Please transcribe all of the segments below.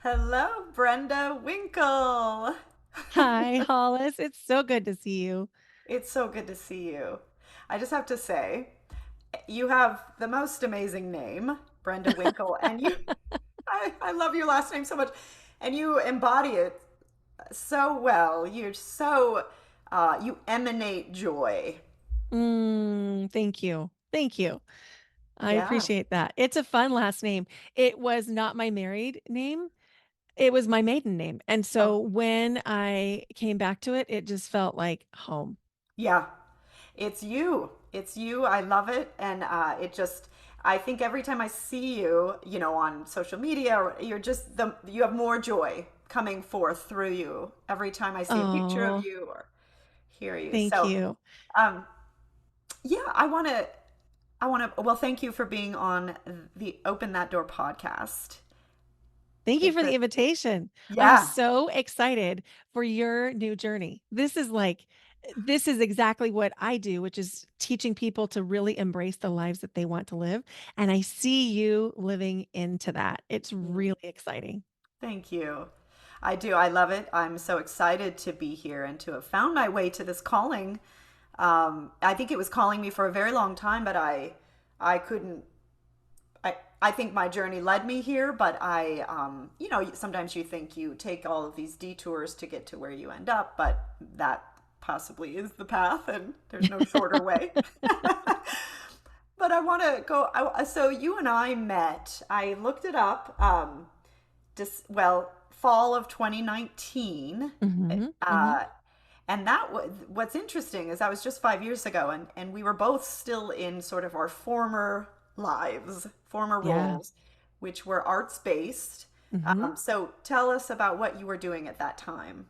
Hello, Brenda Winkle. Hi, Hollis. It's so good to see you. It's so good to see you. I just have to say, you have the most amazing name, Brenda Winkle, and I love your last name so much, and you embody it so well. You emanate joy. Thank you. Thank you. I Yeah. appreciate that. It's a fun last name. It was not my married name. It was my maiden name. And Oh, so when I came back to it, it just felt like home. yeah. It's you. It's you. I love it. And I think every time I see you, on social media, you have more joy coming forth through you every time I see a picture of Oh, you or hear you. thank So, you. um, yeah, well, thank you for being on the Open That Door podcast. Thank you It's for a, the invitation. I'm yeah. so excited for your new journey. This is exactly what I do, which is teaching people to really embrace the lives that they want to live. And I see you living into that. It's Mm, really exciting. Thank you. I do. I love it. I'm so excited to be here and to have found my way to this calling. I think it was calling me for a very long time, but I couldn't. I think my journey led me here, but sometimes you think you take all of these detours to get to where you end up, but that possibly is the path, and there's no shorter way. But I want to go. So you and I met. I looked it up. Fall of 2019. Hmm. Hmm. Uh, and what's interesting is that was just 5 years ago, and we were both still in sort of our former lives, former Yeah. roles, which were arts based. Hmm. So tell us about what you were doing at that time.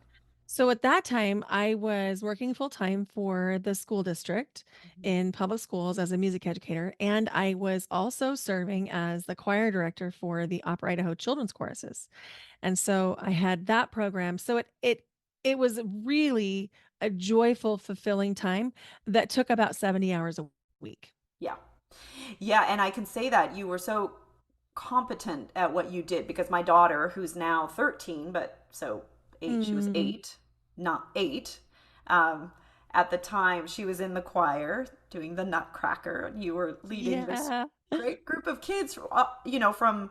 So at that time, I was working full time for the school district in public schools as a music educator. And I was also serving as the choir director for the Opera Idaho Children's Choruses. And so I had that program. So it was really a joyful, fulfilling time that took about 70 hours a week. Yeah. Yeah, and I can say that you were so competent at what you did because my daughter, who's now 13, but so eight, she was Mm, eight, not eight. Um, at the time, she was in the choir doing the Nutcracker, and you were leading this yeah. great group of kids, from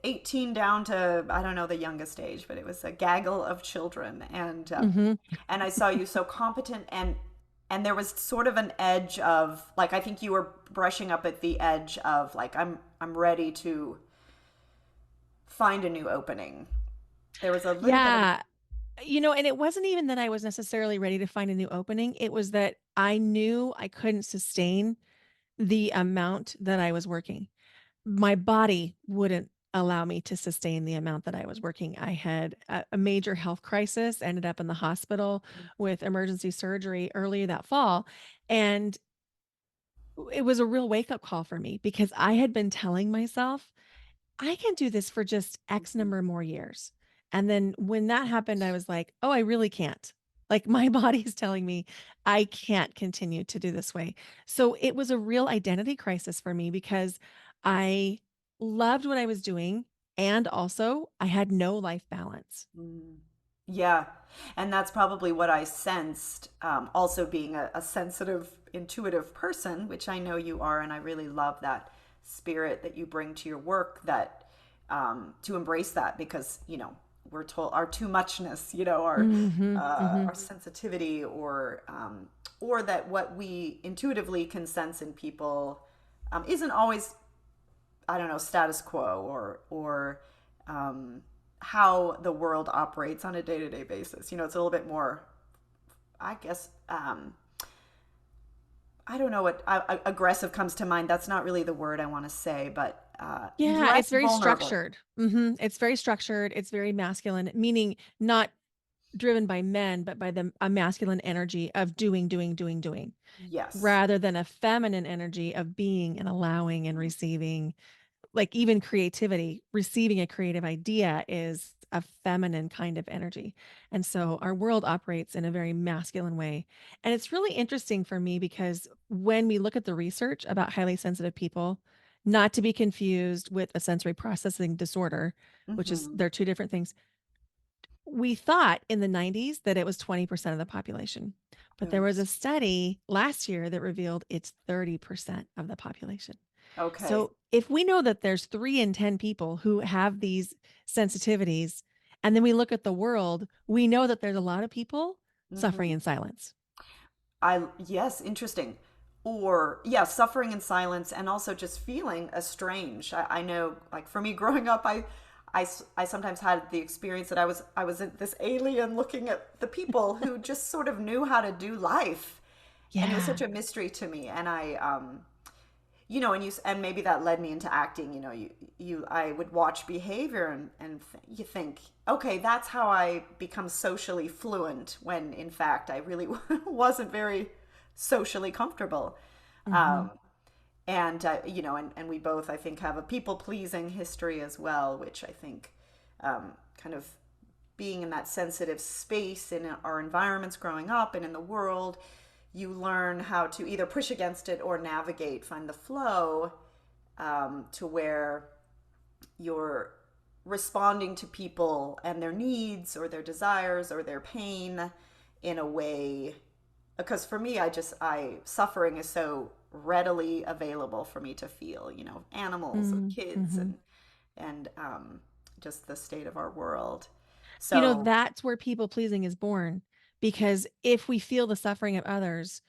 18 down to I don't know the youngest age, but it was a gaggle of children, Hmm. and I saw you so competent and there was sort of an edge of like I think you were brushing up at the edge of like I'm ready to find a new opening. There was a little bit of Yeah. And it wasn't even that I was necessarily ready to find a new opening. It was that I knew I couldn't sustain the amount that I was working. My body wouldn't allow me to sustain the amount that I was working. I had a major health crisis, ended up in the hospital with emergency surgery early that fall. And it was a real wake up call for me because I had been telling myself, I can do this for just X number more years. And then when that happened, I was like, oh, I really can't. Like my body's telling me I can't continue to do this way. So it was a real identity crisis for me because I loved what I was doing. And also, I had no life balance. mm, yeah, and that's probably what I sensed. Also, being a sensitive, intuitive person, which I know you are, and I really love that spirit that you bring to your work. That to embrace that because we're told our too muchness, Hmm. Hmm. our sensitivity, or that what we intuitively can sense in people isn't always I don't know, status quo or how the world operates on a day to day basis. It's a little bit more, I guess. I don't know what aggressive comes to mind. That's not really the word I want to say, but Yeah, less it's very vulnerable. structured. It's very structured. It's very masculine, meaning not driven by men, but by the a masculine energy of doing, doing, doing, doing, Yes. rather than a feminine energy of being and allowing and receiving. Like even creativity, receiving a creative idea is a feminine kind of energy. And so our world operates in a very masculine way. And it's really interesting for me because when we look at the research about highly sensitive people, not to be confused with a sensory processing disorder, which is Mm-hmm. they're two different things. We thought in the 90s that it was 20% of the population, but there was a study last year that revealed it's 30% of the population. Okay. So if we know that there's 3 in 10 people who have these sensitivities, and then we look at the world, we know that there's a lot of people suffering Mm-hmm. in silence. Yes, interesting. Or, yeah, suffering in silence and also just feeling estranged. I know, like for me growing up, I sometimes had the experience that I was this alien looking at the people who just sort of knew how to do life. And it was such Yeah. a mystery to me. And and maybe that led me into acting. I would watch behavior and you think, okay, that's how I become socially fluent, when in fact I really wasn't very socially comfortable. Mhm. um, and we both, I think, have a people pleasing history as well, which I think, kind of being in that sensitive space in our environments growing up and in the world, you learn how to either push against it or navigate, find the flow, to where you're responding to people and their needs or their desires or their pain in a way. Because for me, I suffering is so readily available for me to feel, animals and Mhm. kids Mhm. and just the state of our world. So, That's where people pleasing is born, because if we feel the suffering of others,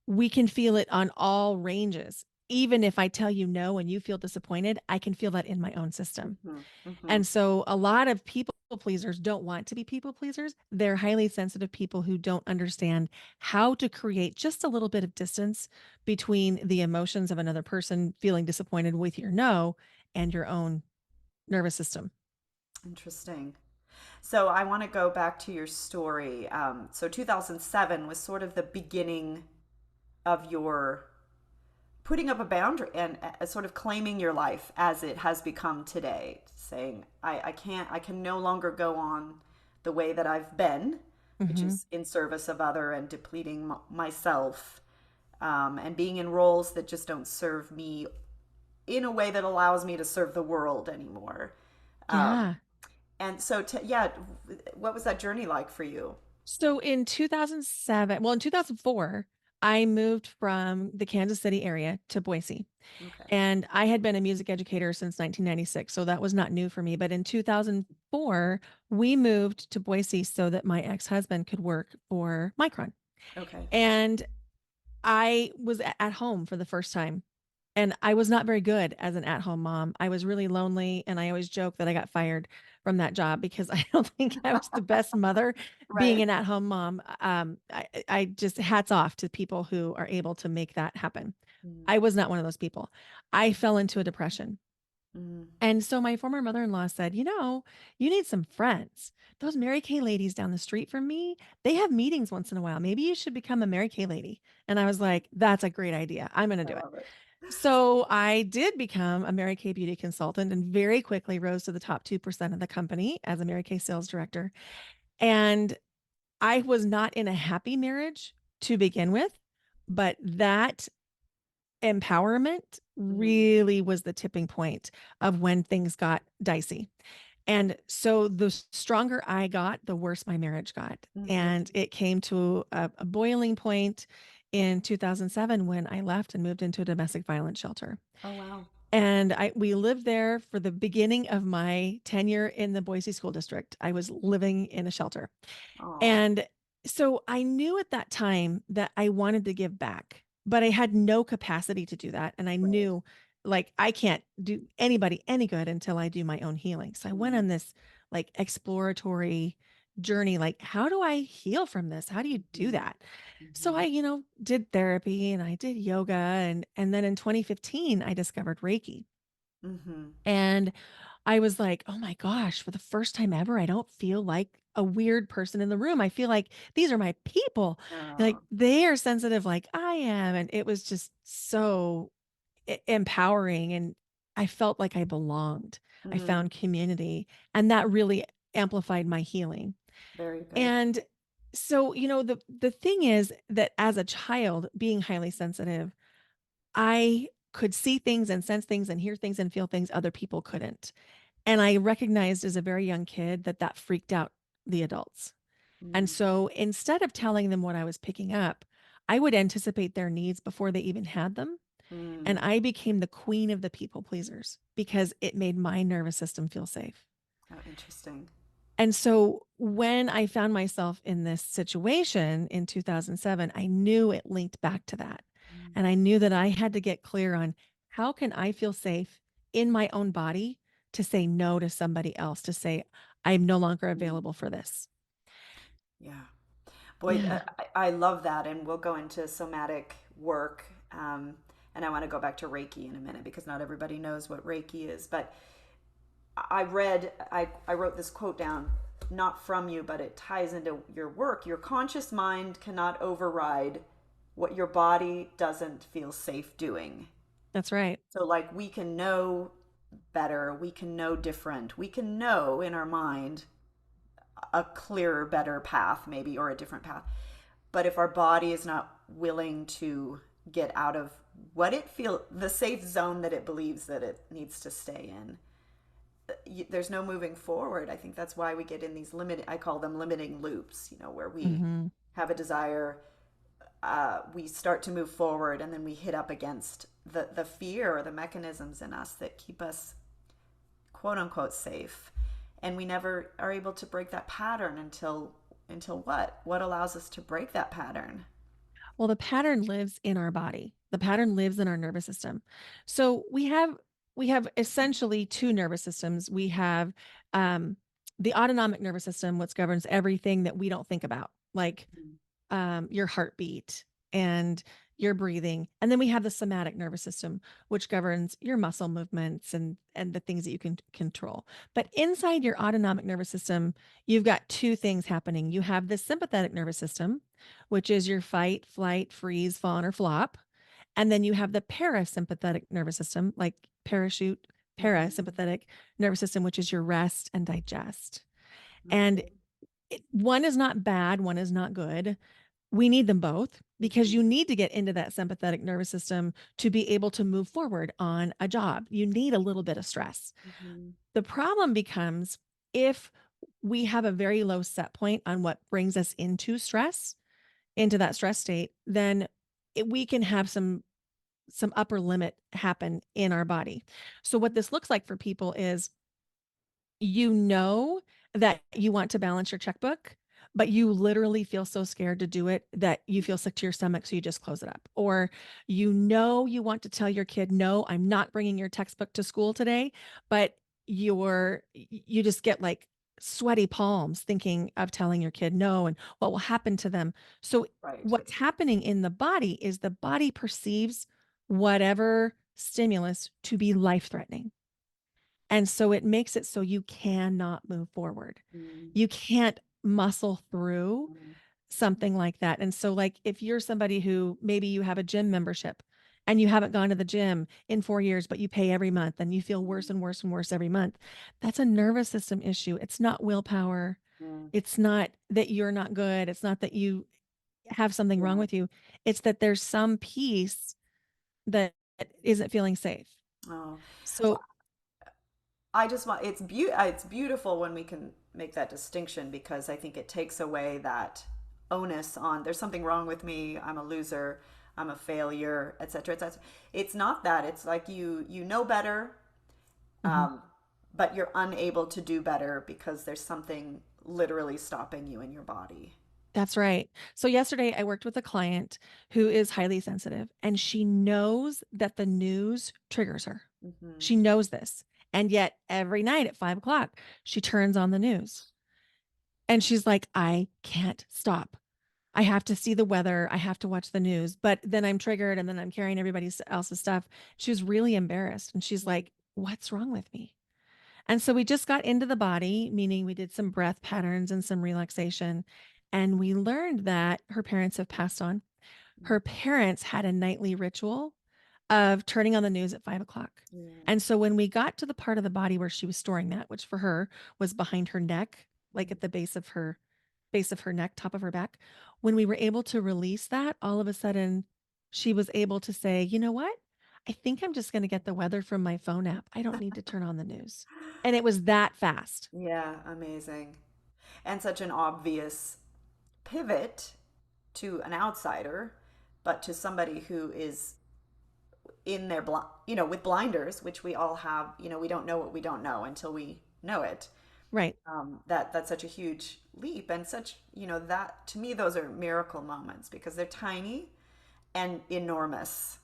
we can feel it on all ranges. Even if I tell you no and you feel disappointed, I can feel that in my own system. mhm, mhm. And so a lot of people pleasers don't want to be people pleasers. They're highly sensitive people who don't understand how to create just a little bit of distance between the emotions of another person feeling disappointed with your no and your own nervous system. Interesting. So I want to go back to your story. So 2007 was sort of the beginning of your putting up a boundary and sort of claiming your life as it has become today, saying, I can no longer go on the way that I've been, which Mhm. is in service of other and depleting myself, and being in roles that just don't serve me in a way that allows me to serve the world anymore. Um, Yeah. and so, yeah, what was that journey like for you? So in 2007, well, in 2004, I moved from the Kansas City area to Boise. Okay. And I had been a music educator since 1996, so that was not new for me. But in 2004, we moved to Boise so that my ex-husband could work for Micron. Okay. And I was at home for the first time, and I was not very good as an at-home mom. I was really lonely, and I always joke that I got fired from that job because I don't think I was the best mother being Right. an at-home mom. I just hats off to people who are able to make that happen. Mm, I was not one of those people. I fell into a depression. mm. And so my former mother-in-law said, you need some friends. Those Mary Kay ladies down the street from me, they have meetings once in a while. Maybe you should become a Mary Kay lady." And I was like, "That's a great idea. I'm going to I do it." love it. So I did become a Mary Kay beauty consultant and very quickly rose to the top 2% of the company as a Mary Kay sales director. And I was not in a happy marriage to begin with, but that empowerment Mm, really was the tipping point of when things got dicey. And so the stronger I got, the worse my marriage got. And mhm. it came to a boiling point in 2007 when I left and moved into a domestic violence shelter. Oh, wow. And we lived there for the beginning of my tenure in the Boise School District. I was living in a shelter. Oh. And so I knew at that time that I wanted to give back, but I had no capacity to do that. And I Right. knew, like, I can't do anybody any good until I do my own healing. So I went Mm, on this like exploratory journey. Like, how do I heal from this? How do you do mhm, that? So mhm. I, did therapy and I did yoga. And then in 2015, I discovered Reiki. Mhm. And I was like, "Oh my gosh, for the first time ever, I don't feel like a weird person in the room. I feel like these are my people. Like, Oh. they are sensitive like I am." And it was just so empowering. And I felt like I belonged. I Mm, found community. And that really amplified my healing. very good. And so, the thing is that as a child, being highly sensitive, could see things and sense things and hear things and feel things other people couldn't. And I recognized as a very young kid that that freaked out the adults. And Mm, so instead of telling them what I was picking up, I would anticipate their needs before they even had them. And mm. I became the queen of the people pleasers because it made my nervous system feel safe. Oh, interesting. And so when I found myself in this situation in 2007, I knew it linked back to that. Mm, And I knew that I had to get clear on how can I feel safe in my own body to say no to somebody else, to say, I'm no longer mm. available for this. Yeah. Boy, Yeah. I love that. And we'll go into somatic work. And I want to go back to Reiki in a minute because not everybody knows what Reiki is. But I wrote this quote down, not from you, but it ties into your work. Your conscious mind cannot override what your body doesn't feel safe doing. That's right. So, like, we can know better, we can know different, we can know in our mind a clearer, better path, maybe, or a different path. But if our body is not willing to get out of what it feels, the safe zone that it believes that it needs to stay in, there's no moving forward. I think that's why we get in these limited, I call them limiting loops, where we Hmm. have a desire, we start to move forward, and then we hit up against the fear or the mechanisms in us that keep us quote unquote safe. And we never are able to break that pattern until what? What allows us to break that pattern? Well, the pattern lives in our body. The pattern lives in our nervous system. So we have essentially two nervous systems. We have um, the autonomic nervous system, which governs everything that we don't think about, like your heartbeat and your breathing. And then we have the somatic nervous system, which governs your muscle movements and the things that you can control. But inside your autonomic nervous system, you've got two things happening. You have the sympathetic nervous system, which is your fight, flight, freeze, fawn, or flop. And then you have the parasympathetic nervous system, like parachute, Mm-hmm. parasympathetic nervous system, which is your rest and digest. And Okay. one is not bad, one is not good. We need them both because you Mm-hmm. need to get into that sympathetic nervous system to be able to move forward on a job. You need a little bit of stress. Mm-hmm. The problem becomes if we have a very low set point on what brings us into stress, into that stress state, then we can have some upper limit happen in our body. So what this looks like for people is you know that you want to balance your checkbook, but you literally feel so scared to do it that you feel sick to your stomach, so you just close it up. Or you know you want to tell your kid, "No, I'm not bringing your textbook to school today," but you just get like sweaty palms thinking of telling your kid no and what will happen to them. So Right. what's happening in the body is the body perceives whatever stimulus to be life-threatening. And so it makes it so you cannot move forward. Mm-hmm. You can't muscle through something like that. And so, like, if you're somebody who maybe you have a gym membership and you haven't gone to the gym in 4 years, but you pay every month and you feel worse and worse and worse every month, that's a nervous system issue. It's not willpower. Mm-hmm. It's not that you're not good. It's not that you have something wrong Yeah. with you. It's that there's some piece that isn't feeling safe. Oh, well, So, I just want it's beautiful when we can make that distinction because I think it takes away that onus on there's something wrong with me, I'm a loser, I'm a failure, etc., etc. It's not that. It's like you know better, mhm. but you're unable to do better because there's something literally stopping you in your body. That's right. So yesterday I worked with a client who is highly sensitive and she knows that the news triggers her. Hmm. She knows this. And yet every night at 5 o'clock, she turns on the news and she's like, I can't stop. I have to see the weather. I have to watch the news. But then I'm triggered and then I'm carrying everybody else's stuff. She was really embarrassed. And she's like, what's wrong with me? And so we just got into the body, meaning we did some breath patterns and some relaxation. And we learned that her parents have passed on. Her parents had a nightly ritual of turning on the news at 5 o'clock. Yeah. And so when we got to the part of the body where she was storing that, which for her was behind her neck, like at the base of her neck, top of her back, when we were able to release that, all of a sudden she was able to say, you know what? I think I'm just going to get the weather from my phone app. I don't need to turn on the news. And it was that fast. Yeah, amazing. And such an obvious pivot to an outsider, but to somebody who is in their with blinders, which we all have. We don't know what we don't know until we know it. Right. That's such a huge leap, and such, that to me, those are miracle moments because they're tiny and enormous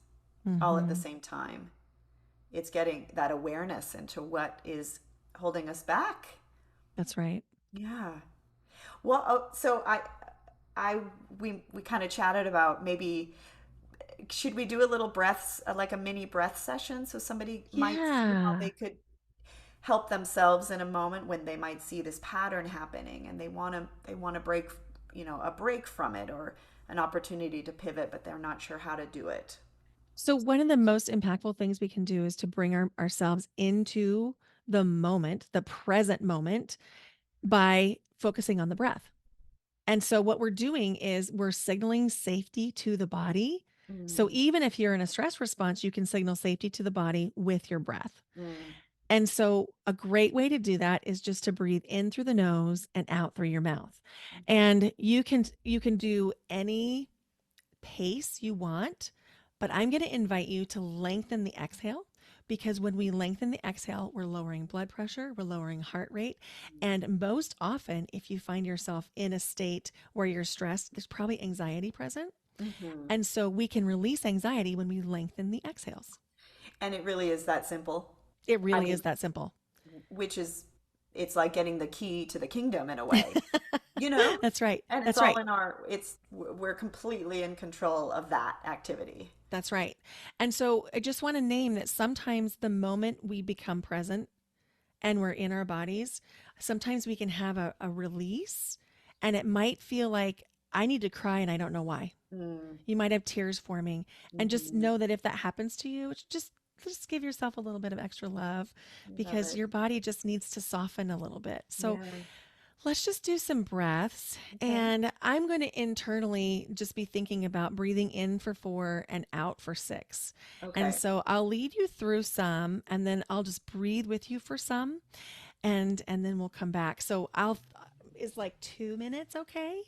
all at the Mm-hmm. same time. It's getting that awareness into what is holding us back. That's right. Yeah. Well, so I we kind of chatted about maybe should we do a little breaths, like a mini breath session, so somebody might see how they Yeah. could help themselves in a moment when they might see this pattern happening and they want to break, a break from it or an opportunity to pivot, but they're not sure how to do it. So, one of the most impactful things we can do is to bring ourselves into the moment, the present moment, by focusing on the breath. And so, what we're doing is we're signaling safety to the body. So, Mm, even if you're in a stress response, you can signal safety to the body with your breath. mm, And so, a great way to do that is just to breathe in through the nose and out through your mouth. And you can do any pace you want, but I'm going to invite you to lengthen the exhale because when we lengthen the exhale, we're lowering blood pressure, we're lowering heart rate. And most often, if you find yourself in a state where you're stressed, there's probably anxiety present. mm-hmm. And so we can release anxiety when we lengthen the exhales. And it really is that simple. It I really is mean, that simple. which is, it's like getting the key to the kingdom in a way, you know? That's right. And it's That's all right. in we're completely in control of that activity. That's right. And so I just want to name that sometimes the moment we become present and we're in our bodies, sometimes we can have a release and it might feel like I need to cry and I don't know why. Mm, You might have tears forming and just mm-hmm. know that if that happens to you, it's just give yourself a little bit of extra love Love because it. your body just needs to soften a little bit. So Yeah. let's just do some breaths. Okay. And I'm going to internally just be thinking about breathing in for 4 and out for 6. And Okay. so I'll lead you through some and then I'll just breathe with you for some and then we'll come back. So I'll is like 2 minutes okay?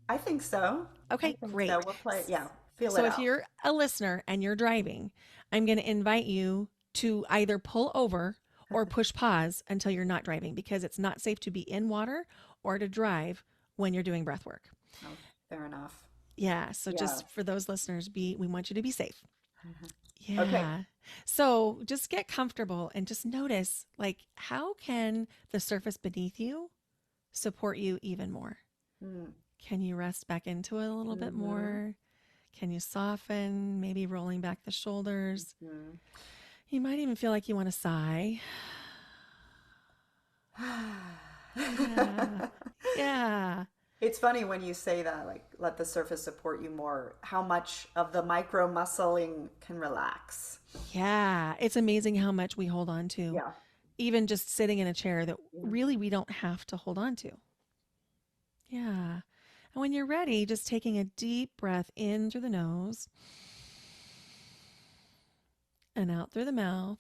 I think so. I Okay, think so. great. We'll play it. Yeah. Feel So it if out. you're a listener and you're driving, I'm going to invite you to either pull over or push pause until you're not driving because it's not safe to be in water or to drive when you're doing breath work. Oh, fair enough. Yeah, so Yeah. just for those listeners, we want you to be safe. Okay. Yeah. So just get comfortable and just notice like how can the surface beneath you support you even more? Mm, Can you rest back into it a little bit mm-hmm. more? Can you soften, maybe rolling back the shoulders? Mm. You might even feel like you want to sigh. Yeah. Yeah. It's funny when you say that, like, let the surface support you more, how much of the micro muscling can relax. Yeah. It's amazing how much we hold on to, Yeah. even just sitting in a chair that Yeah. really we don't have to hold on to. Yeah. And when you're ready, just taking a deep breath in through the nose and out through the mouth.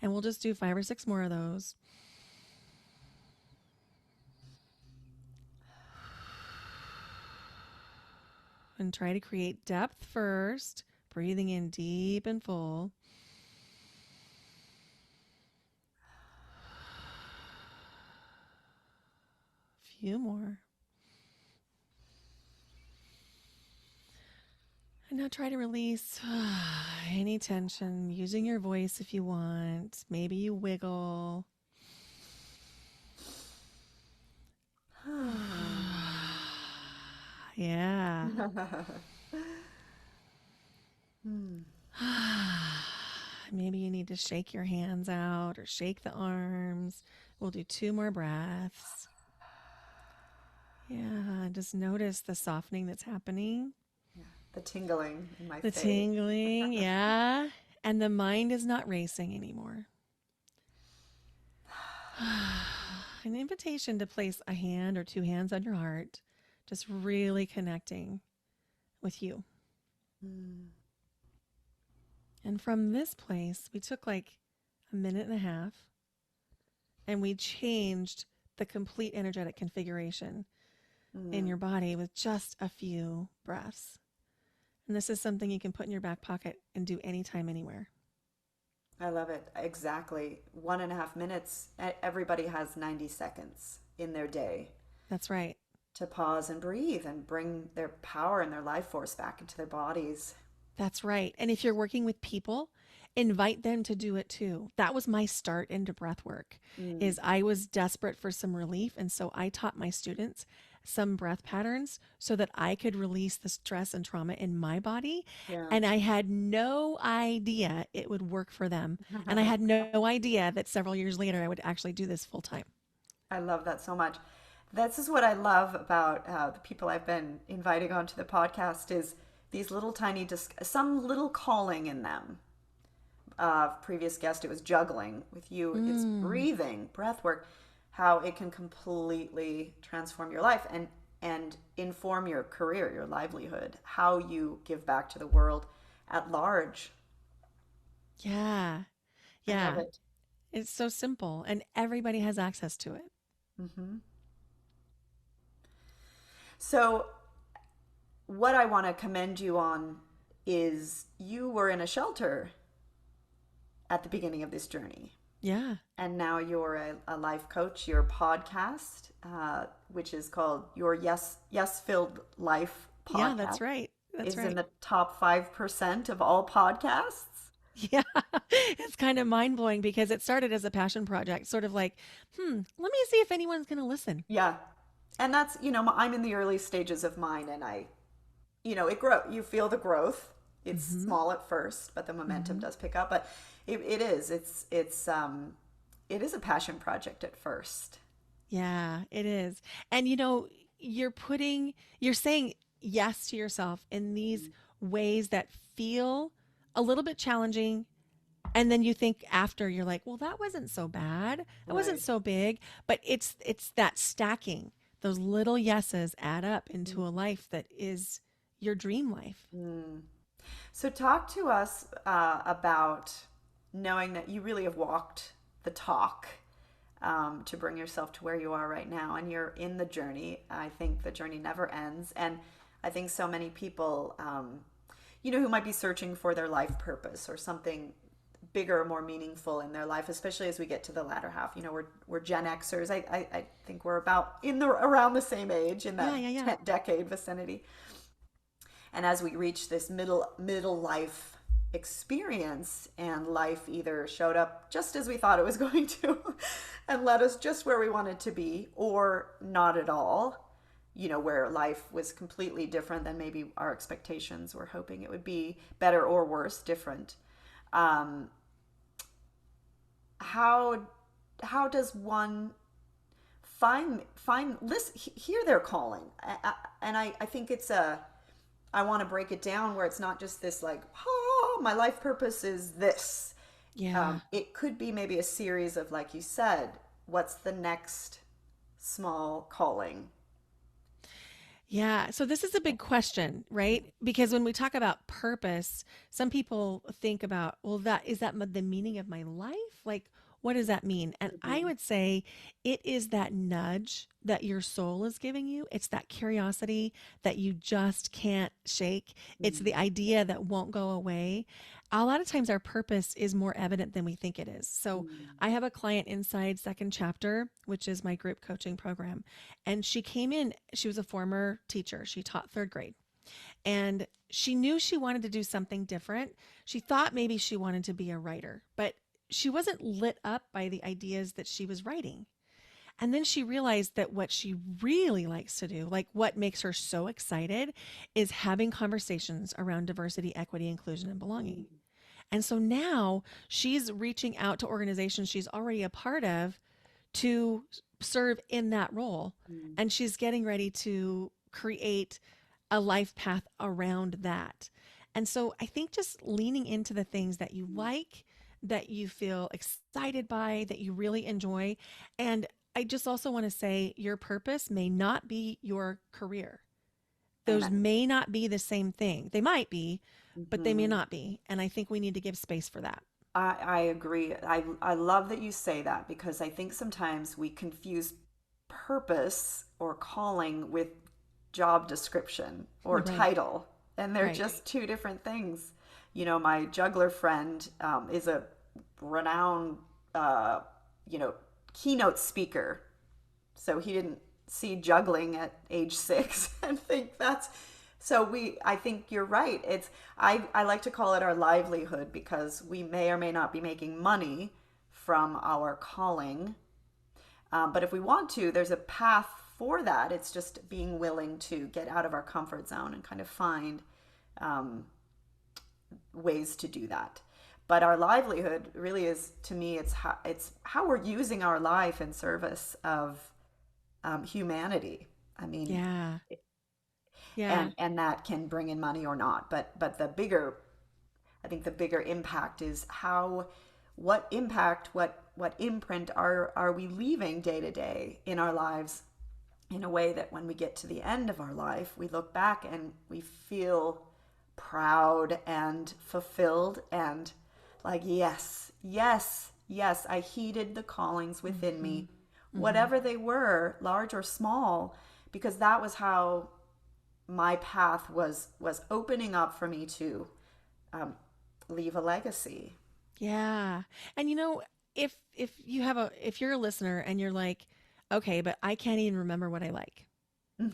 And we'll just do 5 or 6 more of those. And try to create depth first, breathing in deep and full. Few more. And now try to release any tension using your voice if you want. Maybe you wiggle. Yeah. Hmm. Maybe you need to shake your hands out or shake the arms. We'll do 2 more breaths. Yeah, just notice the softening that's happening, Yeah. The tingling in my the face. tingling. Yeah. And the mind is not racing anymore. An invitation to place a hand or 2 hands on your heart just really connecting with you. Mm. And from this place, we took like a minute and a half and we changed the complete energetic configuration in Mm. your body with just a few breaths. And this is something you can put in your back pocket and do anytime, anywhere. I love it. Exactly. 1.5 minutes. Everybody has 90 seconds in their day That's right. to pause and breathe and bring their power and their life force back into their bodies. That's right. And if you're working with people, invite them to do it too. That was my start into breath work. Mm. Is I was desperate for some relief, and so I taught my students some breath patterns so that I could release the stress and trauma in my body. Yeah. And I had no idea it would work for them. And I had no idea that several years later I would actually do this full time. I love that so much. This is what I love about the people I've been inviting onto the podcast is these little tiny, some little calling in them. Previous guest, it was juggling. With you, it's Mm, breathing, breath work, how it can completely transform your life and inform your career, your livelihood, how you give back to the world at large. yeah. I love Yeah. it. It's so simple and everybody has access to it. Hmm. So, what I want to commend you on is you were in a shelter at the beginning of this journey. Yeah. And now you're a life coach. Your podcast, which is called Your Yes Filled Life Yeah, podcast, that's right. That's is in right. the top 5% of all podcasts. Yeah. It's kind of mind blowing because it started as a passion project, sort of like, let me see if anyone's going to listen. Yeah. And that's, I'm in the early stages of mine and it grow. You feel the growth. It's Mm-hmm. small at first, but the momentum Mm-hmm. does pick up. But it is. It is a passion project at first. Yeah, it is. And you're saying yes to yourself in these ways that feel a little bit challenging. And then you think after you're like, well, that wasn't so bad. That wasn't Right. so big. But it's that stacking. Those little yeses add up into a life that is your dream life. Mm. So, talk to us about knowing that you really have walked the talk to bring yourself to where you are right now, and you're in the journey. I think the journey never ends, and I think so many people, who might be searching for their life purpose or something bigger, more meaningful in their life, especially as we get to the latter half. We're Gen Xers. I think we're about in the around the same age in Yeah, that yeah, yeah. decade vicinity. And as we reach this middle life experience, and life either showed up just as we thought it was going to and led us just where we wanted to be, or not at all, where life was completely different than maybe our expectations were hoping it would be, better or worse, different. um, how how does one find listen, hear their calling? And I think I want to break it down where it's not just this like, oh, my life purpose is this. Yeah. It could be maybe a series of, like you said, what's the next small calling? Yeah. So this is a big question, right? Because when we talk about purpose, some people think about, well, the meaning of my life? Like, what does that mean? And I Mhm. would say it is that nudge that your soul is giving you. It's that curiosity that you just can't shake. It's the Mm. idea that won't go away. A lot of times our purpose is more evident than we think it is. So Mm. I have a client inside Second Chapter, which is my group coaching program. And she came in, she was a former teacher. She taught third grade. And she knew she wanted to do something different. She thought maybe she wanted to be a writer, but she wasn't lit up by the ideas that she was writing. And then she realized that what she really likes to do, like what makes her so excited, is having conversations around diversity, equity, inclusion, and belonging. Mm. And so now she's reaching out to organizations she's already a part of to serve in that role. Mm. And she's getting ready to create a life path around that. And so I think just leaning into the things that you like, that you feel excited by, that you really enjoy. And I just also want to say your purpose may not be your career. Those Amen. may not be the same thing. They might be, but they may Hmm. not be. And I think we need to give space for that. I agree. I love that you say that because I think sometimes we confuse purpose or calling with job description or Right. title, and they're Right. just two different things. My juggler friend is a renowned, uh, you know, keynote speaker. So he didn't see juggling at age 6 and think that's so I think you're right. I like to call it our livelihood because we may or may not be making money from our calling. But if we want to, there's a path for that. It's just being willing to get out of our comfort zone and kind of find um, ways to do that. But our livelihood really is, to me, it's how we're using our life in service of humanity. I mean, Yeah. Yeah. and that can bring in money or not. But the bigger, I think the bigger impact is what impact, what imprint are we leaving day to day in our lives in a way that when we get to the end of our life, we look back and we feel proud and fulfilled and like, yes, yes, yes, I heeded the callings within Mm-hmm. me, Mm-hmm. whatever they were, large or small, because that was how my path was opening up for me to um, leave a legacy. Yeah. And if if you're a listener and you're like, okay, but I can't even remember what I like.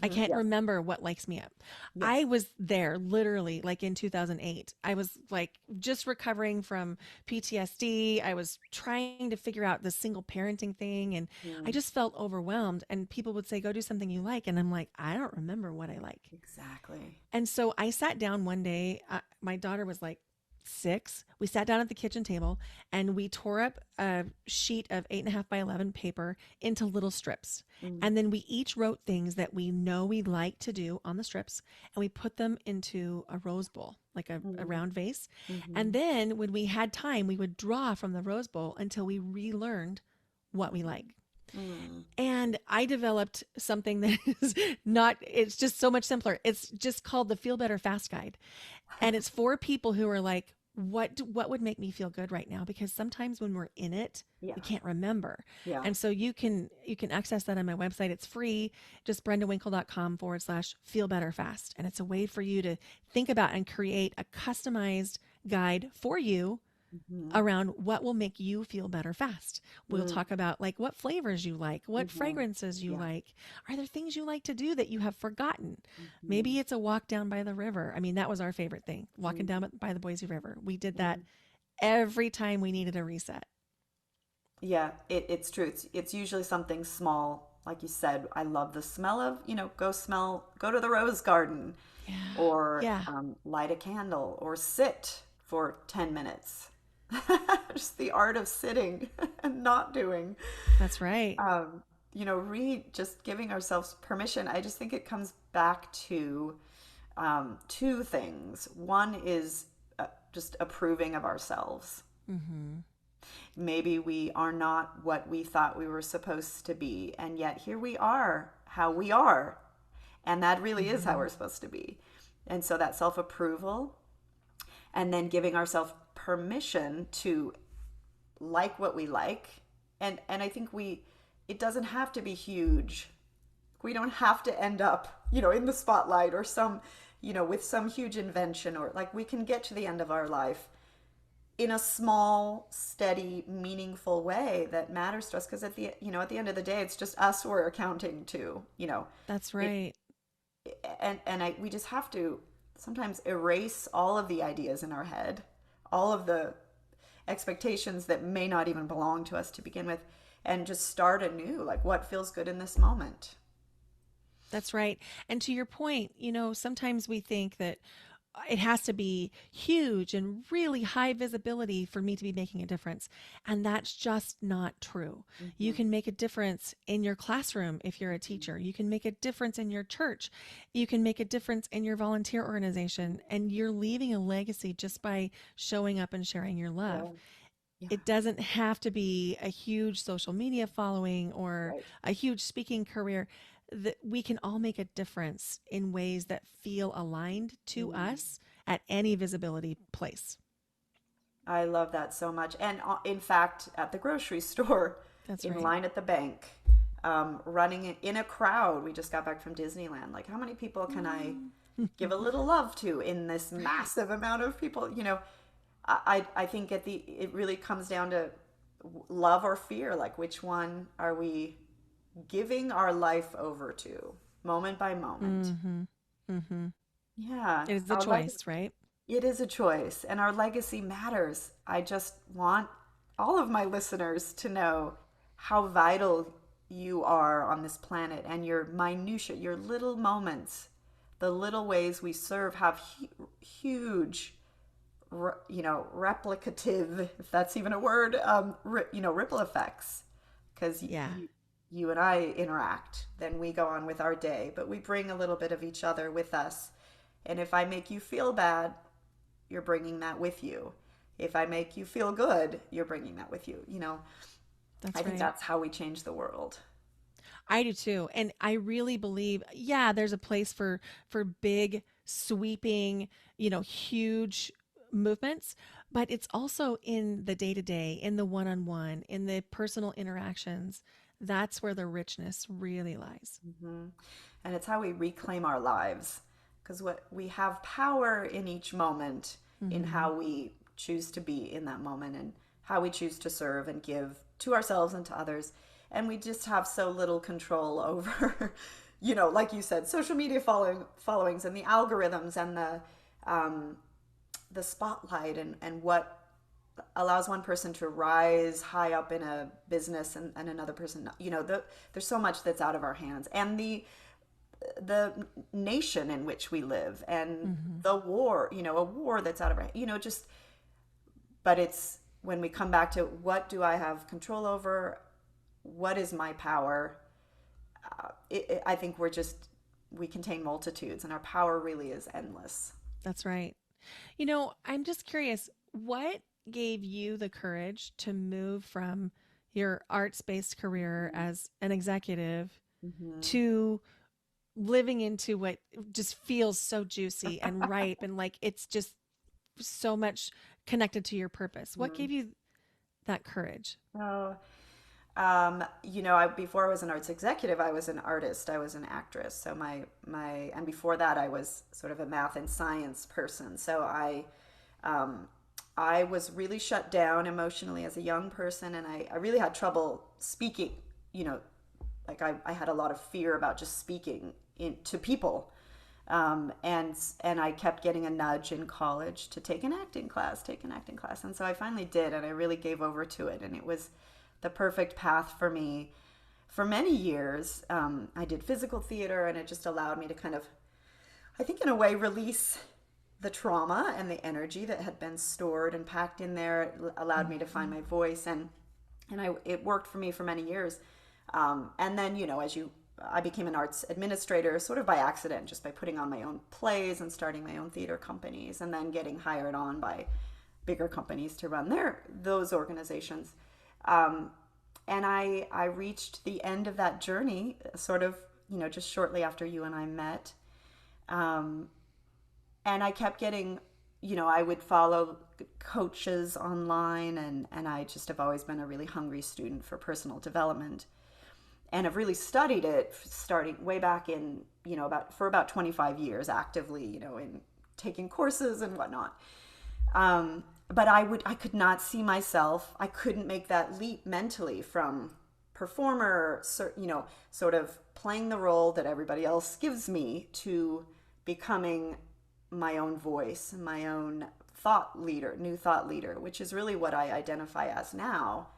I Hmm. can't Yes, remember what lights me up. I yes. was there literally like in 2008. I was like just recovering from PTSD. I was trying to figure out the single parenting thing and I Mm, just felt overwhelmed. And people would say, go do something you like. And I'm like, I don't remember what I like. exactly. And so I sat down one day. My daughter was like 6. We sat down at the kitchen table and we tore up a sheet of 8.5 by 11 paper into little strips. Mm, And then we each wrote things that we know we like to do on the strips and we put them into a rose bowl, like a mm, round vase. And mm-hmm, then when we had time, we would draw from the rose bowl until we relearned what we mm, like. mm. And I developed something that is not, it's just so much simpler. It's just called the Feel Better Fast Guide. And it's for people who are like, what would make me feel good right now? Because sometimes when we're in it, we Yeah, can't remember. yeah. And so you can access that on my website. It's free, just brendawinkle.com/feel better fast. And it's a way for you to think about and create a customized guide for you Mm-hmm, around what will make you feel better fast. We'll mm, talk about like what flavors you like, what mm-hmm. fragrances you Yeah. like. Are there things you like to do that you have forgotten? Mm-hmm, Maybe it's a walk down by the river. I mean, that was our favorite thing, walking mm, down by the Boise River. We did that mm. every time we needed a reset. Yeah, it's true. It's usually something small. Like you said, I love the smell of, go to the rose garden Yeah. or Yeah. light a candle or sit for 10 minutes. Just the art of sitting and not doing. That's right. Um, read, just giving ourselves permission. I just think it comes back to two things. One is just approving of ourselves. Mhm. Maybe we are not what we thought we were supposed to be, and yet here we are, how we are. And that really is how Mhm. we're supposed to be. And so that self approval, and then giving ourselves permission to like what we like. And I think it doesn't have to be huge. We don't have to end up, in the spotlight or with some huge invention, or like we can get to the end of our life in a small, steady, meaningful way that matters to us. Because at the end of the day, it's just us we're accounting to. That's It right. we just have to sometimes erase all of the ideas in our head, all of the expectations that may not even belong to us to begin with, and just start anew. Like what feels good in this moment. That's right. And to your point, sometimes we think that it has to be huge and really high visibility for me to be making a difference. And that's just not true. You Mm-hmm. can make a difference in your classroom if you're a teacher. You can make a difference in your church. You can make a difference in your volunteer organization. And you're leaving a legacy just by showing up and sharing your love. Yeah. Yeah. It doesn't have to be a huge social media following or Right. a huge speaking career. That we can all make a difference in ways that feel aligned to Mm. us at any visibility place. I love that so much. And in fact, at the grocery store, That's in right. line at the bank, running in a crowd. We just got back from Disneyland. Like, how many people can I Mm. give a little love to in this Right. massive amount of people? I think it really comes down to love or fear. Like, which one are we giving our life over to, moment by moment? Mm-hmm. Mm-hmm. Yeah, It is the our legacy. choice, right? It is a choice, and our legacy matters. I just want all of my listeners to know how vital you are on this planet, and your minutia, your little moments, the little ways we serve have huge, replicative, if that's even a word, ripple effects. Because Yeah. you and I interact, then we go on with our day, but we bring a little bit of each other with us. And if I make you feel bad, you're bringing that with you. If I make you feel good, you're bringing that with you. I That's think right. that's how we change the world. I do too. And I really believe, yeah, there's a place for big, sweeping, huge movements, but it's also in the day-to-day, in the one-on-one, in the personal interactions. That's where the richness really lies. Hmm. And it's how we reclaim our lives, because what we have power in each moment, in Hmm. how we choose to be in that moment, and how we choose to serve and give to ourselves and to others. And we just have so little control over, like you said, social media followings and the algorithms and the spotlight, and what allows one person to rise high up in a business, and another person, there's so much that's out of our hands, and the nation in which we live, and Hmm. the war, a war that's out of our, just, but it's when we come back to what do I have control over, what is my power. I think we contain multitudes, and our power really is endless. That's right. I'm just curious, what gave you the courage to move from your arts-based career Mm-hmm. as an executive Mm-hmm. to living into what just feels so juicy and ripe and like it's just so much connected to your purpose? What Mm-hmm. gave you that courage? Oh, before I was an arts executive, I was an artist. I was an actress. So and before that, I was sort of a math and science person. So um, I was really shut down emotionally as a young person, and I really had trouble speaking. You know, like I had a lot of fear about just speaking to people. And I kept getting a nudge in college to take an acting class. And so I finally did, and I really gave over to it. And it was the perfect path for me for many years. I did physical theater, and it just allowed me to kind of, I think, in a way, release the trauma and the energy that had been stored and packed in there. It allowed me to find Mhm. my voice, and it worked for me for many years. And then, I became an arts administrator sort of by accident, just by putting on my own plays and starting my own theater companies, and then getting hired on by bigger companies to run those organizations. Um, and I reached the end of that journey, sort of, just shortly after you and I met. Um, and I kept getting, I would follow coaches online, and I just have always been a really hungry student for personal development, and have really studied it starting way back in, about 25 years actively, in taking courses and whatnot. But I could not see myself. I couldn't make that leap mentally from performer, sort of playing the role that everybody else gives me, to becoming my own voice, my own new thought leader, which is really what I identify as now.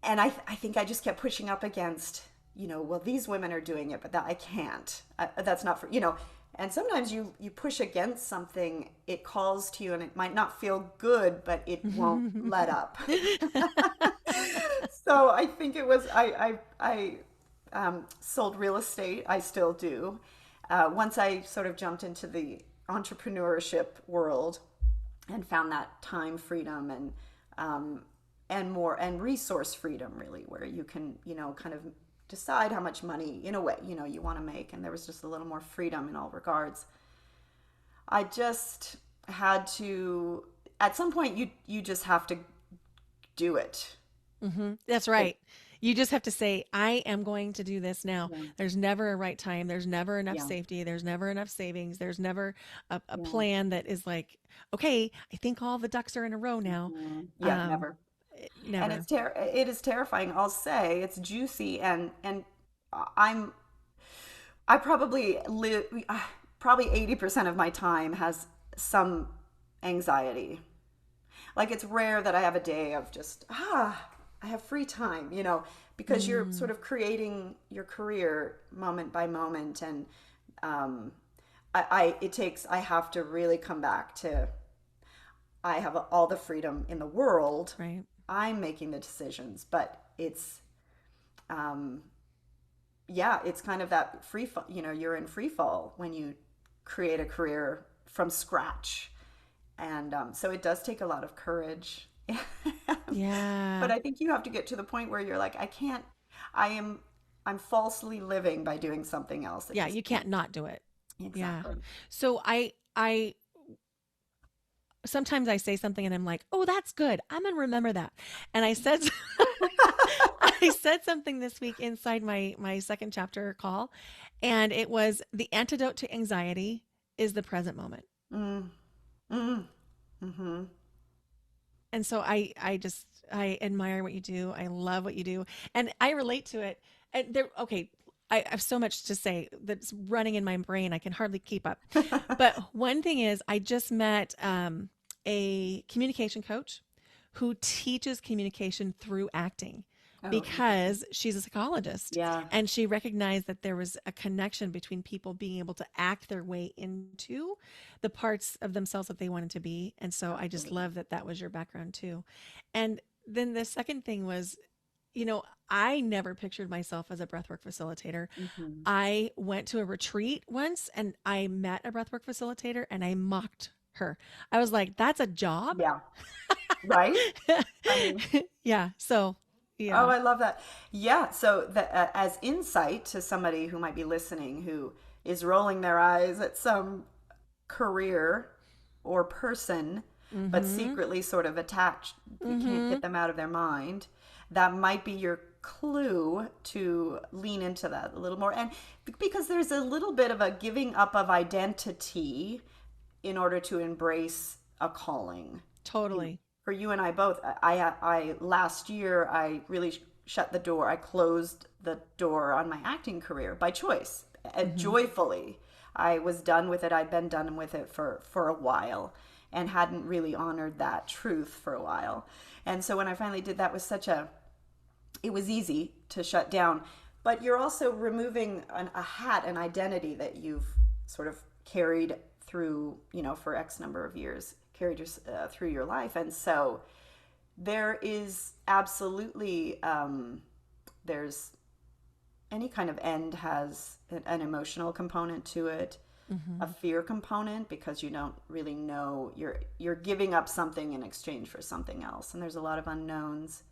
And I think I just kept pushing up against, well, these women are doing it, but that I can't. That's not for, And sometimes you push against something, it calls to you, and it might not feel good, but it won't let up. So I think it was I sold real estate. I still do. Once I sort of jumped into the entrepreneurship world and found that time freedom, and um, and more, and resource freedom, really, where you can, kind of decide how much money, in a way, you want to make. And there was just a little more freedom in all regards. I just had to, at some point, you just have to do it. That's Like, right. You just have to say, I am going to do this now. yeah, There's never a right time. There's never enough yeah, safety. There's never enough savings. There's never a yeah, plan that is like, okay, I think all the ducks are in a row now. yeah, never. And Never. it is terrifying. I'll say it's juicy, and I'm I probably live probably 80% of my time has some anxiety. Like, it's rare that I have a day of just I have free time, because you're Mm, sort of creating your career moment by moment. And um I have to really come back to, I have all the freedom in the world. right. I'm making the decisions, but it's um yeah, it's kind of that free fall, you're in free fall when you create a career from scratch. And so it does take a lot of courage. But Yeah. I think you have to get to the point where you're like, I can't, I am, I'm falsely living by doing something else. It Yeah. just You can't. can't not do it. Yeah. Exactly. So I sometimes I say something and I'm like, oh, that's good. I'm going to remember that. And I said, I said something this week inside my second chapter call, and it was the antidote to anxiety is the present moment. Mm, mm, mm-hmm. And so I admire what you do. I love what you do, and I relate to it. And there, okay, I have so much to say that's running in my brain. I can hardly keep up. But one thing is, I just met a communication coach who teaches communication through acting Oh, interesting. because she's a psychologist Yeah, and she recognized that there was a connection between people being able to act their way into the parts of themselves that they wanted to be. And so I just absolutely. love that that was your background too. And then the second thing was, you know, I never pictured myself as a breathwork facilitator. Hmm. I went to a retreat once and I met a breathwork facilitator and I mocked her. I was like, that's a job? Yeah, right. I mean, Yeah. So, oh, yeah. I love that. Yeah. So that, as insight to somebody who might be listening, who is rolling their eyes at some career or person, but Mhm. secretly sort of attached, you can't get Mhm. them out of their mind, that might be your clue to lean into that a little more. And because there's a little bit of a giving up of identity in order to embrace a calling. Totally. For you and I both, I last year I really shut the door. I closed the door on my acting career by choice, Mhm. joyfully. I was done with it. I'd been done with it for a while, and hadn't really honored that truth for a while. And so when I finally did that, was such a, it was easy to shut down. But you're also removing a hat, an identity that you've sort of carried through, for X number of years, carried through your life. And so there is absolutely, there's any kind of end has an emotional component to it, a Mhm. fear component, because you don't really know, you're giving up something in exchange for something else, and there's a lot of unknowns.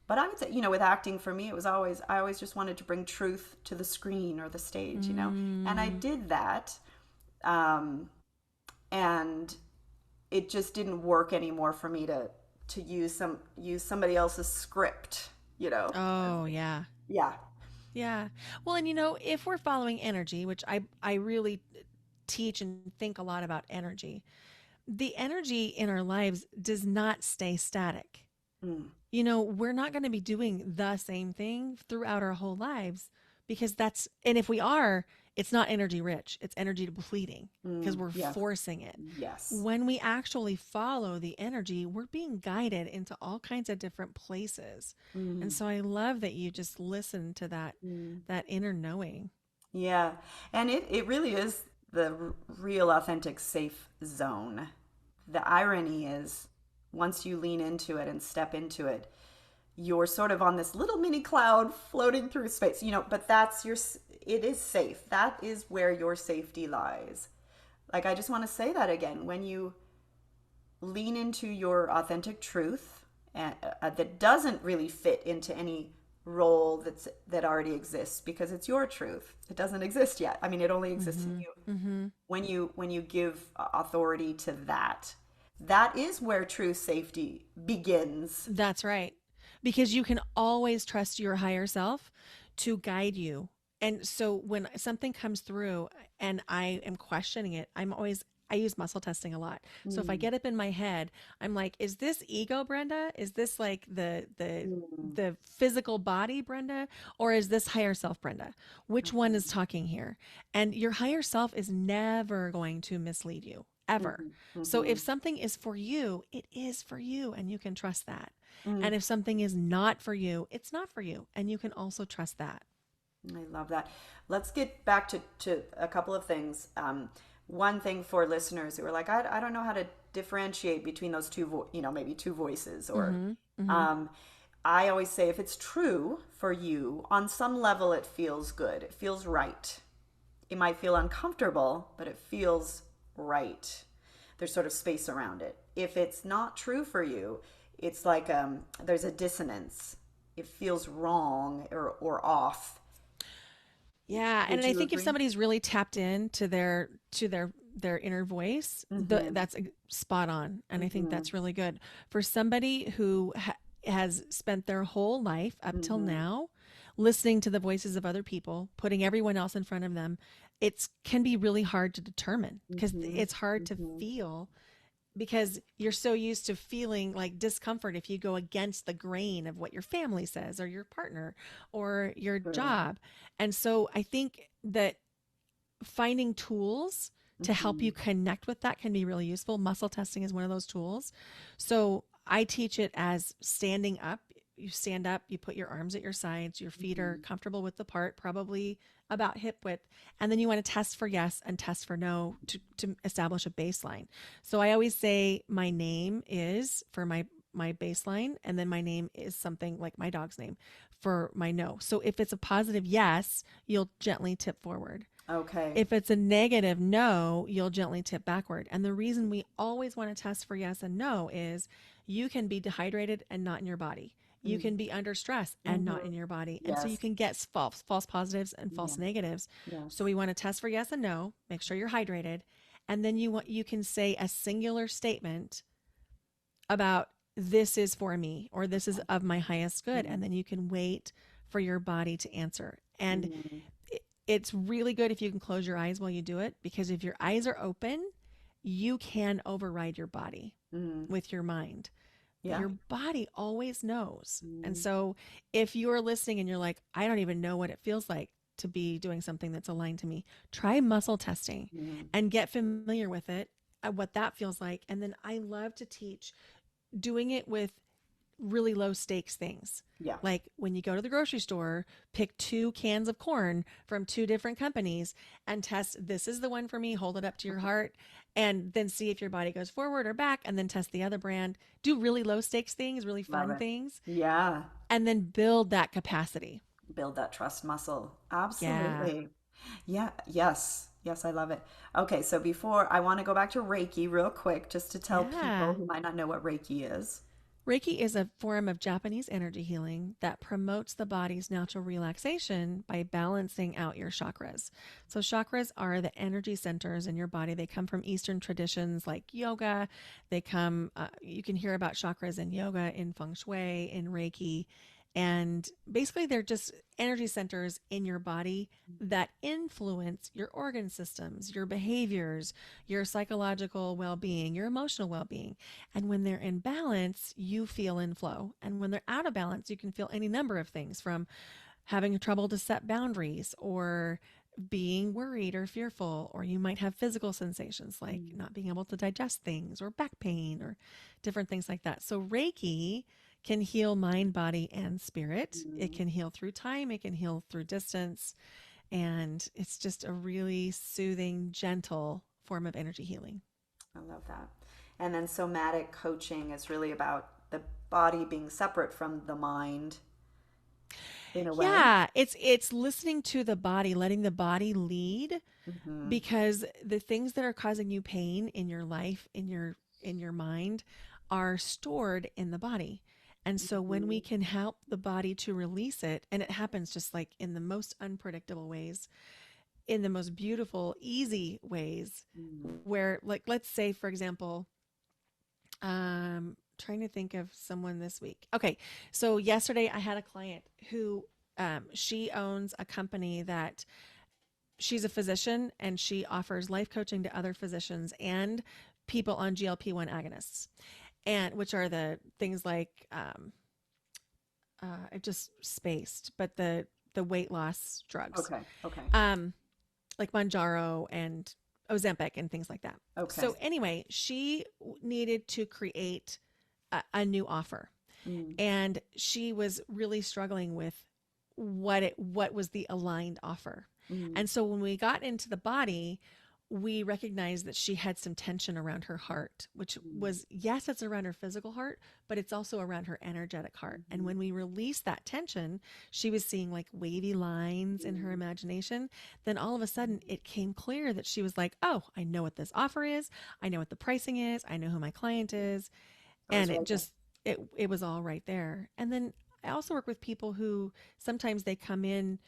But I would say, with acting, for me, it was always, I always just wanted to bring truth to the screen or the stage, and I Mm. did that. Um, and it just didn't work anymore for me to use somebody else's script, Oh, yeah. yeah. Yeah. Well, and if we're following energy, which I really teach and think a lot about energy, the energy in our lives does not stay static. Mm, We're not going to be doing the same thing throughout our whole lives because and if we are, it's not energy rich, it's energy depleting because we're yes, forcing it. yes. When we actually follow the energy, we're being guided into all kinds of different places. And Mm, so I love that you just listen to mm. that inner knowing. Yeah, and it really is the real authentic safe zone. The irony is, once you lean into it and step into it, you're sort of on this little mini cloud floating through space, but it is safe. That is where your safety lies. Like, I just want to say that again. When you lean into your authentic truth, that doesn't really fit into any role that already exists because it's your truth. It doesn't exist yet. I mean, it only exists in Mm-hmm. you. Mm-hmm. When you give authority to that, that is where true safety begins. That's right. Because you can always trust your higher self to guide you. And so when something comes through and I am questioning it, I use muscle testing a lot. So if I Mm, get up in my head, I'm like, is this ego Brenda? Is this like mm, the physical body Brenda, or is this higher self Brenda? Which one okay. is talking here? And your higher self is never going to mislead you ever. Hmm. So Hmm. if something is for you, it is for you and you can trust that. And Mm, if something is not for you, it's not for you. And you can also trust that. I love that. Let's get back to a couple of things. One thing for listeners who are like, I don't know how to differentiate between those maybe two voices, or Mm-hmm. Mm-hmm. um, I always say if it's true for you, on some level it feels good. It feels right. It might feel uncomfortable, but it feels right. There's sort of space around it. If it's not true for you, it's like there's a dissonance. It feels wrong or off. Yeah, and Would I you think if agree? somebody's really tapped in to their inner voice, Mm-hmm. that's spot on, and I think Mm-hmm. that's really good for somebody who has spent their whole life up till Mm-hmm. now listening to the voices of other people, putting everyone else in front of them. It can be really hard to determine because Mm-hmm. it's hard to Mm-hmm. feel because you're so used to feeling like discomfort if you go against the grain of what your family says or your partner or your True. job. And so I think that finding tools to help Mm-hmm. you connect with that can be really useful. Muscle testing is one of those tools. So I teach it as standing up. You stand up, you put your arms at your sides, your feet are Mm-hmm. comfortable width apart, probably about hip width. And then you want to test for yes and test for no to establish a baseline. So I always say my name is for my baseline, and then my name is something like my dog's name for my no. So if it's a positive yes, you'll gently tip forward. Okay. If it's a negative no, you'll gently tip backward. And the reason we always want to test for yes and no is you can be dehydrated and not in your body. You Mm-hmm. can be under stress and not Mm-hmm. in your body. And so you Yes. can get false positives and Yeah. false negatives. So Yes. we want to test for yes and no, make sure you're hydrated, and then you can say a singular statement about this is for me or this is of my highest good, Mm-hmm. and then you can wait for your body to answer. And Mm-hmm. it's really good if you can close your eyes while you do it, because if your eyes are open, you can override your body Mm-hmm. with your mind. But Yeah. your body always knows. And Mm-hmm. so if you're listening and you're like, I don't even know what it feels like to be doing something that's aligned to me, try muscle testing Mm-hmm. and get familiar with it, what that feels like. And then I love to teach doing it with really low stakes things. Yeah. Like when you go to the grocery store, pick two cans of corn from two different companies and test this is the one for me, hold it up to your heart, and then see if your body goes forward or back, and then test the other brand. Do really low stakes things, really Love fun it. things, Yeah. and then build that capacity. Build that trust muscle. Yeah. Absolutely. Yeah. Yes. Yes, I love it. Okay, so before I want to go back to Reiki real quick just to tell people Yeah. who might not know what Reiki is. Reiki is a form of Japanese energy healing that promotes the body's natural relaxation by balancing out your chakras. So, chakras are the energy centers in your body. They come from Eastern traditions like yoga. You can hear about chakras in yoga, in feng shui, in Reiki. And basically, they're just energy centers in your body that influence your organ systems, your behaviors, your psychological well being, your emotional well being. And when they're in balance, you feel in flow. And when they're out of balance, you can feel any number of things, from having trouble to set boundaries or being worried or fearful, or you might have physical sensations like Mm, not being able to digest things or back pain or different things like that. So, Reiki can heal mind, body, and spirit. It mm, can heal through time, it can heal through distance. And it's just a really soothing, gentle form of energy healing. I love that. And then somatic coaching is really about the body being separate from the mind in a way. Yeah, it's listening to the body, letting the body lead, Hmm. because the things that are causing you pain in your life, in your mind, are stored in the body. And so when we Mhm. can help the body to release it, and it happens just like in the most unpredictable ways, in the most beautiful, easy ways, Mm. where, like, let's say, for example, trying to think of someone this week. Okay, so yesterday I had a client who she owns a company that she's a physician and she offers life coaching to other physicians and people on GLP-1 agonists, and which are the things like I just spaced, but the weight loss drugs, Okay. Okay. um, like Manjaro and Ozempic and things like that. Okay. So anyway, she needed to create a new offer, Mm. and she was really struggling with what was the aligned offer. Mm. And so when we got into the body, we recognized that she had some tension around her heart, which Mm. was, yes, it's around her physical heart, but it's also around her energetic heart. And Mhm. when we released that tension, she was seeing like wavy lines in her Mm. imagination. Then all of a sudden it came clear that she was like, oh, I know what this offer is. I know what the pricing is. I know who my client is. I was And right there. it was all right there. And then I also work with people who sometimes they come in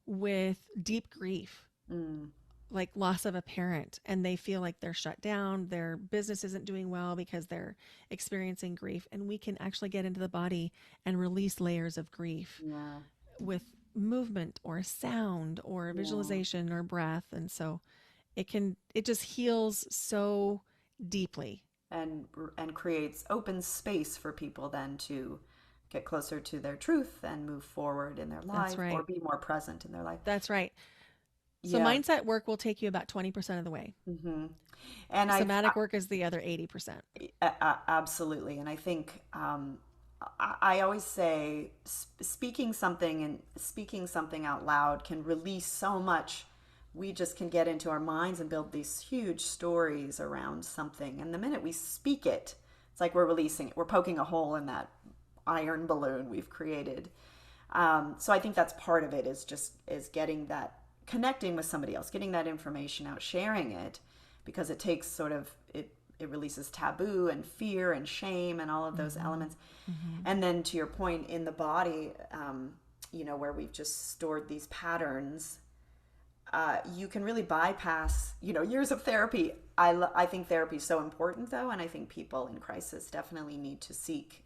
with deep grief, Mm. like loss of a parent, and they feel like they're shut down, their business isn't doing well because they're experiencing grief, and we can actually get into the body and release layers of grief Yeah. with movement or sound or Yeah. visualization or breath. And so it just heals so deeply. And creates open space for people then to get closer to their truth and move forward in their That's life or right. be more present in their life. That's right. So Yeah. mindset work will take you about 20% of the way. Hmm. And Somatic work is the other 80%. absolutely. And I think I always say speaking something and speaking something out loud can release so much. We just can get into our minds and build these huge stories around something. And the minute we speak it, it's like we're releasing it. We're poking a hole in that iron balloon we've created. So I think that's part of it is getting that connecting with somebody else, getting that information out, sharing it, because it takes sort of it releases taboo and fear and shame and all of those Mm-hmm. elements. Mm-hmm. And then to your point, in the body, where we've just stored these patterns, you can really bypass, years of therapy. I think therapy is so important, though, and I think people in crisis definitely need to seek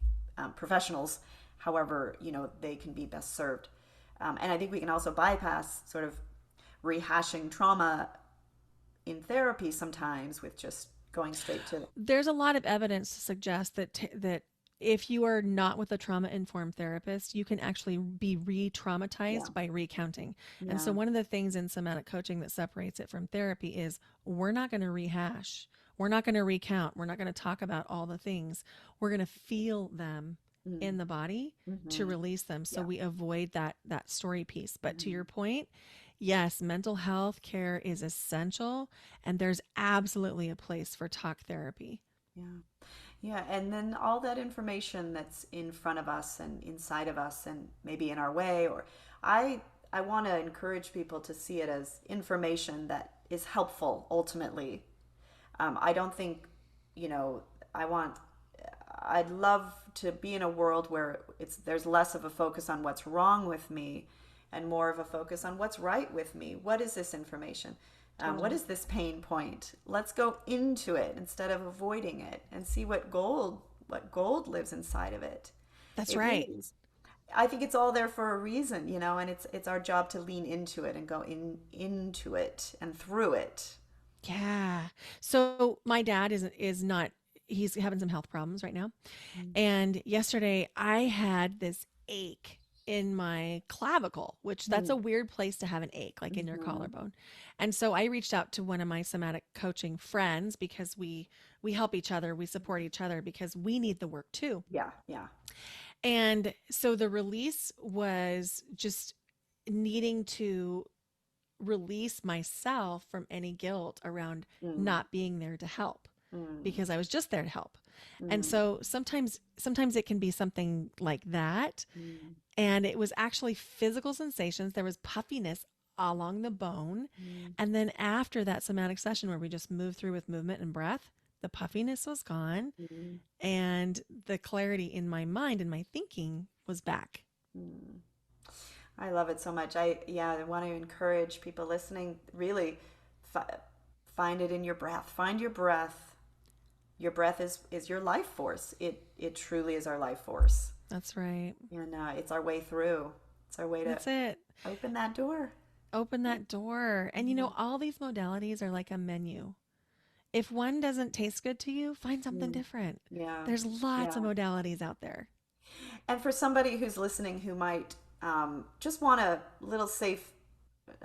professionals, however, they can be best served. And I think we can also bypass sort of rehashing trauma in therapy sometimes with just going straight to. There's a lot of evidence to suggest that if you are not with a trauma informed therapist, you can actually be re Yeah. traumatized by recounting. And so, Yeah. one of the things in somatic coaching that separates it from therapy is we're not going to rehash, we're not going to recount, we're not going to talk about all the things. We're going to feel them Mm. in the body to Mm-hmm. release them, so Yeah. we avoid that story piece. But to Mm-hmm. your point, yes, mental health care is essential, and there's absolutely a place for talk therapy. Yeah. Yeah, and then all that information that's in front of us and inside of us and maybe in our way, or I I want to encourage people to see it as information that is helpful ultimately. I don't think, you know, I want I'd love to be in a world where there's less of a focus on what's wrong with me and more of a focus on what's right with me. What is this information? What Totally. is this pain point? Let's go into it instead of avoiding it and see what gold lives inside of it. That's It really right. is. I think it's all there for a reason, and it's our job to lean into it and go into it and through it. Yeah. So my dad is not, he's having some health problems right now. And yesterday I had this ache in my clavicle, which that's Mm-hmm. a weird place to have an ache, like in your collarbone. And so I reached out to one of my somatic coaching friends because we help each other, we support each other because we need the work too. Yeah, yeah. And so the release was just needing to release myself from any guilt around Mm, not being there to help, mm, because I was just there to help. And mm, so sometimes it can be something like that. mm, And it was actually physical sensations. There was puffiness along the bone. mm, And then after that somatic session where we just move through with movement and breath, the puffiness was gone Mm, and the clarity in my mind and my thinking was back. mm. I love it so much. I want to encourage people listening, really fi find it in your breath. Find your breath. Your breath is your life force. It truly is our life force. That's right. And it's our way through. It's our way to That's it. open that door. Open that door. And Mhm. all these modalities are like a menu. If one doesn't taste good to you, find something Mm. different. Yeah. There's lots of Yeah. modalities out there. And for somebody who's listening who might just want a little safe,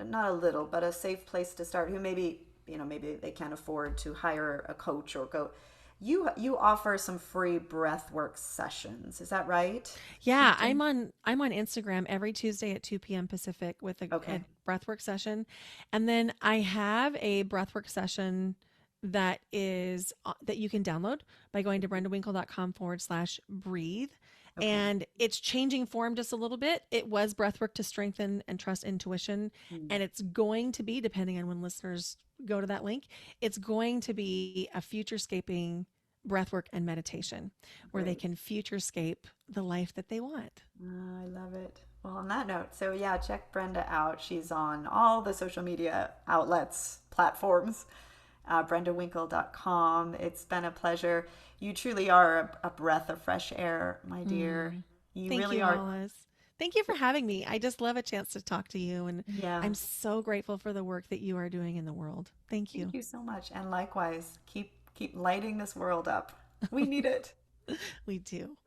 not a little, but a safe place to start, who maybe, maybe they can't afford to hire a coach or go, you offer some free breathwork sessions. Is that right? Yeah, Kristen? I'm on Instagram every Tuesday at 2 p.m. Pacific with a Okay. breathwork session. And then I have a breathwork session that is that you can download by going to brendawinkle.com/breathe. Okay. And it's changing form just a little bit. It was breathwork to strengthen and trust intuition. Mm. And it's going to be, depending on when listeners go to that link, it's going to be a futurescaping breathwork and meditation where they Great. can futurescape the life that they want. I love it. Well, on that note, so yeah, check Brenda out. She's on all the social media outlets, platforms, brendawinkle.com. It's been a pleasure. You truly are a breath of fresh air, my dear. Mm. You Thank really you, are. Hollis. Thank you for having me. I just love a chance to talk to you, and Yeah. I'm so grateful for the work that you are doing in the world. Thank Thank you. you so much. And likewise, keep lighting this world up. We need it. We do.